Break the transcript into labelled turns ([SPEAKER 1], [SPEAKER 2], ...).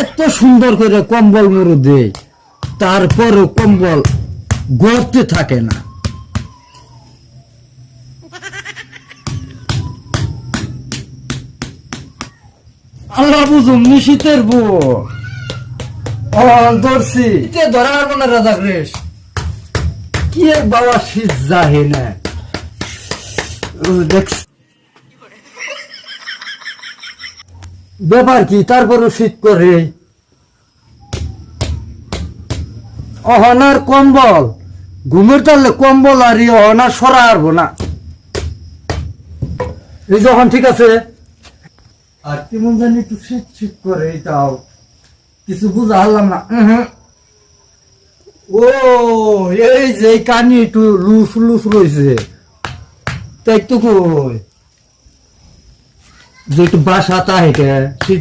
[SPEAKER 1] এত সুন্দর করে কম্বল মুড়ে দেয়, তারপরও কম্বল গড়তে থাকে না। আল্লাহ বুঝুন নিশীতের বউ ধরছি ধরা পারবো না রাজা গ্রেস কি এক বাবা শীত যাহে না ব্যাপার কি, তারপরও শীত করে অহনার কম্বল ঘুমের তাহলে কম্বল আর অহনার সরা আরবো না। এই যখন ঠিক আছে আর কেমন জানি একটু শীত শীত করে, এটাও কিছু বুঝা হলাম না। ও এই যে কানি একটু লুস লুস রয়েছে, তাই তো কই যে একটু বাসা তা হেঁটে শীত